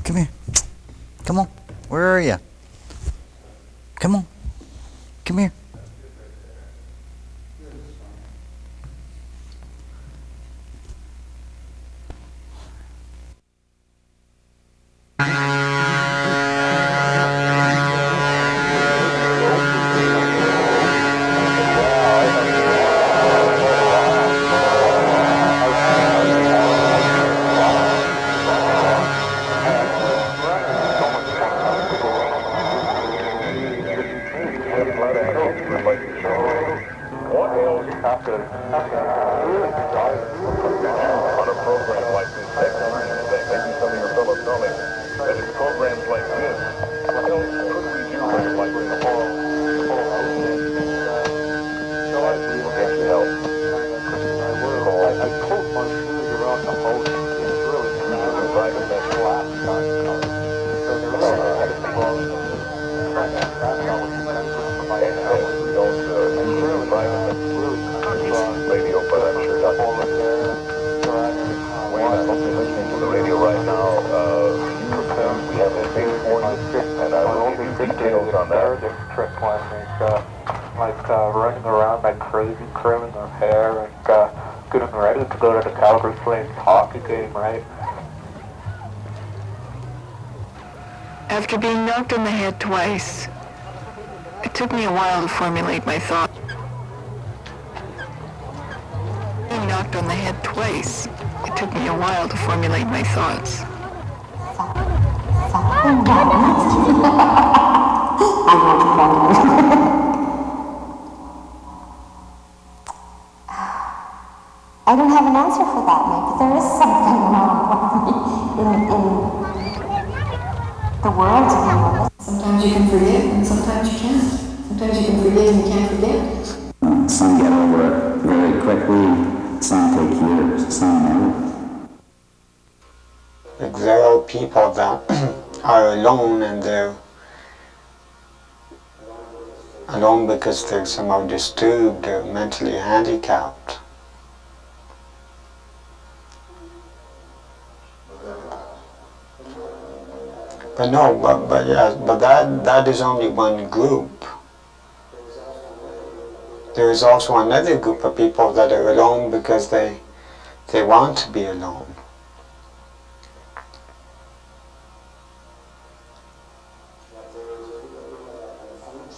Come here. Come on. Where are you? Come on. Come here. Running around like crazy, curling their hair, and getting ready to go to the Calgary Flames hockey game, right? After being knocked on the head twice, it took me a while to formulate my thought. Being knocked on the head twice, it took me a while to formulate my thoughts. I don't have an answer for that, Mike, but there is something in the world to be honest. Sometimes you can forget and sometimes you can't. Sometimes you can forget and you can't forget. Some get over it very quickly, some take years, some never. Like there are people that are alone, and they're alone because they're somehow disturbed or mentally handicapped. But no, but that is only one group. There is also another group of people that are alone because they want to be alone.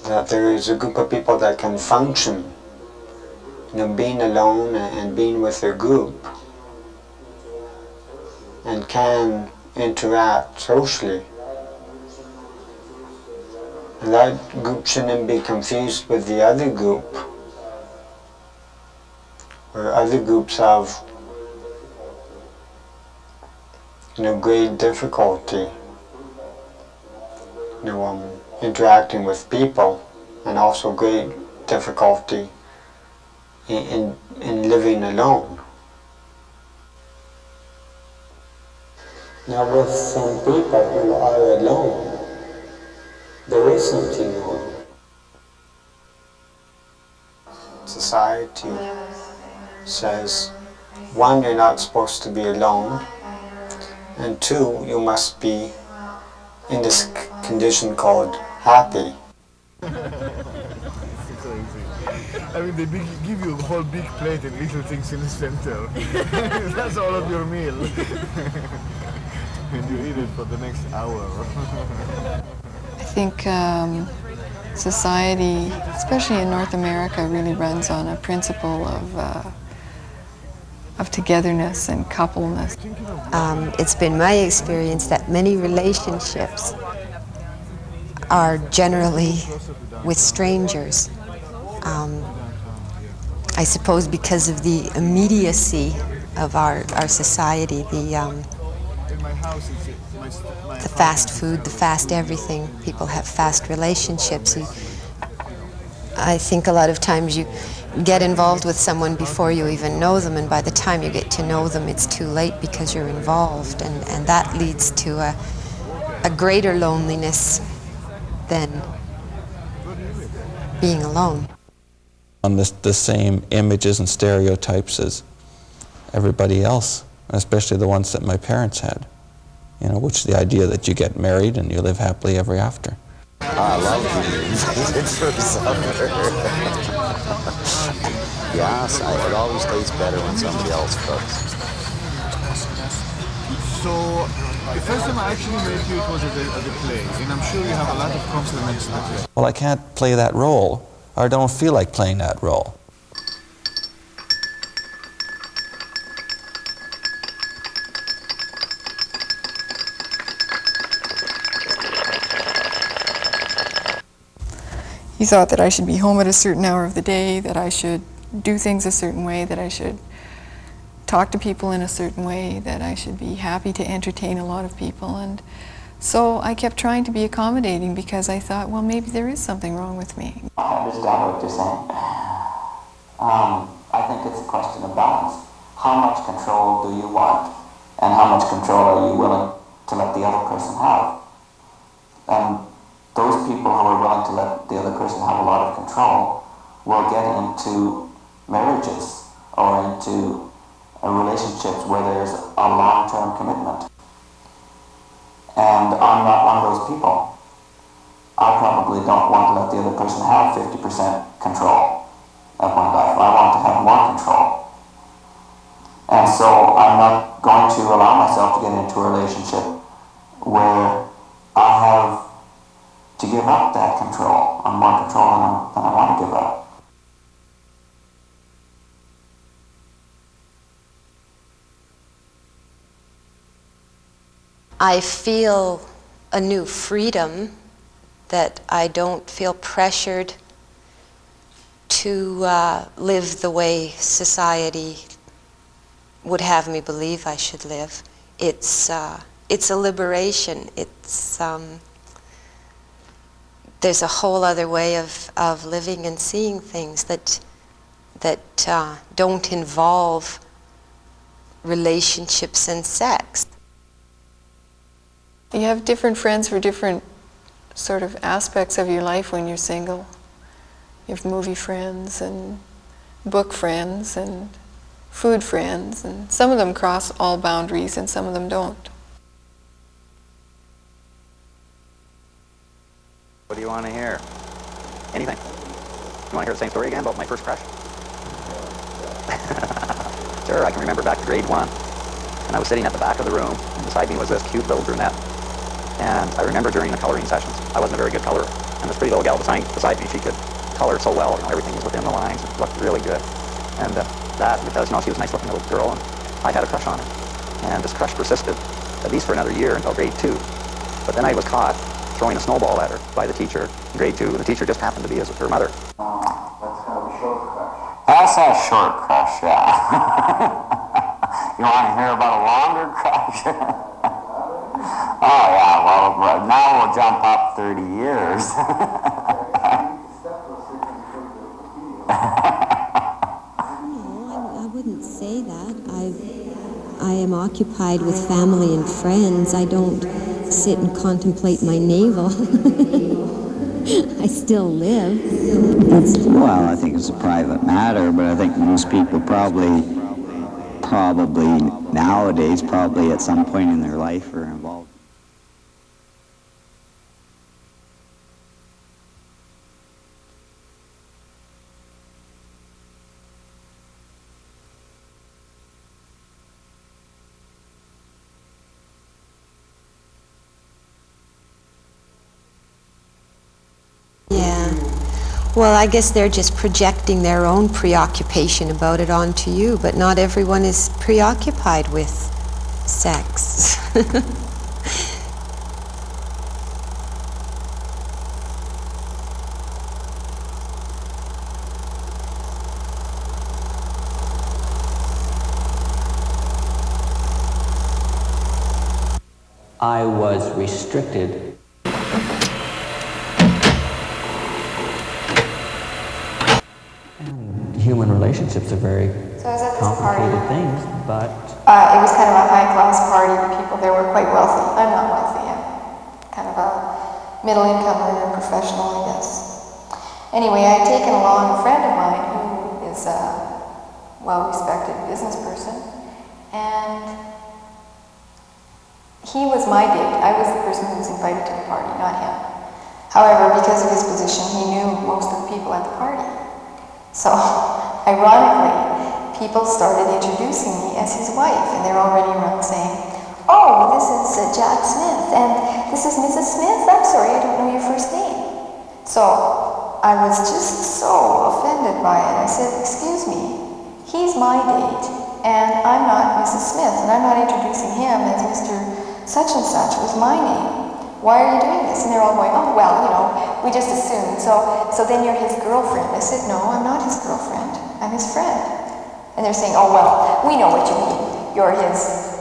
That there is a group of people that can function, being alone and being with their group, and can interact socially. And that group shouldn't be confused with the other group, where other groups have great difficulty interacting with people, and also great difficulty in living alone. Now with some people who are alone, there is something wrong. Society says, one, you're not supposed to be alone, and two, you must be in this condition called happy. I mean, they give you a whole big plate and little things in the center. That's all of your meal. And you eat it for the next hour. I think society, especially in North America, really runs on a principle of togetherness and coupleness. It's been my experience that many relationships are generally with strangers. I suppose because of the immediacy of our society, the fast food, the fast everything. People have fast relationships. I think a lot of times you get involved with someone before you even know them, and by the time you get to know them, it's too late because you're involved, and that leads to a greater loneliness than being alone. On the same images and stereotypes as everybody else, especially the ones that my parents had. you know, which is the idea that you get married and you live happily ever after. I love being invited for supper. Yes, it always tastes better when somebody else cooks. So, the first time I actually met you, it was at the play, and I'm sure you have a lot of compliments in the play. Well, I can't play that role, or I don't feel like playing that role. He thought that I should be home at a certain hour of the day, that I should do things a certain way, that I should talk to people in a certain way, that I should be happy to entertain a lot of people. And so I kept trying to be accommodating because I thought, well, maybe there is something wrong with me. I understand what you're saying. I think it's a question of balance. How much control do you want, and how much control are you willing to let the other person have? And those people who are willing to let the other person have a lot of control will get into marriages or into relationships where there's a long-term commitment. And I'm not one of those people. I probably don't want to let the other person have 50% control of my life. I want to have more control. And so I'm not going to allow myself to get into a relationship where I have to give up that control. I'm more control than I want to give up. I feel a new freedom, that I don't feel pressured to live the way society would have me believe I should live. It's a liberation. There's a whole other way of living and seeing things that don't involve relationships and sex. You have different friends for different sort of aspects of your life when you're single. You have movie friends and book friends and food friends, and some of them cross all boundaries and some of them don't. What do you want to hear? Anything. You want to hear the same story again about my first crush? Sure, I can remember back to grade 1. And I was sitting at the back of the room, and beside me was this cute little brunette. And I remember during the coloring sessions, I wasn't a very good colorer. And this pretty little gal beside me, she could color so well, you know, everything was within the lines, and looked really good. And that because, you know, she was a nice looking little girl, and I had a crush on her. And this crush persisted, at least for another year, until grade 2. But then I was caught throwing a snowball at her by the teacher in grade 2, and the teacher just happened to be her mother. That's kind of a short crush. That's a short crush, yeah. You want to hear about a longer crush? Oh yeah, well now we'll jump up 30 years. No, I wouldn't say that. I am occupied with family and friends. I don't sit and contemplate my navel. I still live. Well, I think it's a private matter, but I think most people probably nowadays, probably at some point in their life are involved. Yeah. Well, I guess they're just projecting their own preoccupation about it onto you, but not everyone is preoccupied with sex. I was restricted. Human relationships are very complicated things, but... It was kind of a high-class party. The people there were quite wealthy. I'm not wealthy. I'm kind of a middle-income earner professional, I guess. Anyway, I had taken along a friend of mine who is a well-respected business person, and He was my date. I was the person who was invited to the party, not him. However, because of his position, he knew most of the people at the party. So, ironically, people started introducing me as his wife, and they're already around saying, "Oh, this is Jack Smith, and this is Mrs. Smith. I'm sorry, I don't know your first name." So, I was just so offended by it. I said, "Excuse me, he's my date, and I'm not Mrs. Smith, and I'm not introducing him as Mr. Such and Such with my name. Why are you doing this?" And they're all going, "Oh, well, you know, we just assumed. So then you're his girlfriend." I said, "No, I'm not his girlfriend. I'm his friend." And they're saying, "Oh, well, we know what you mean. You're his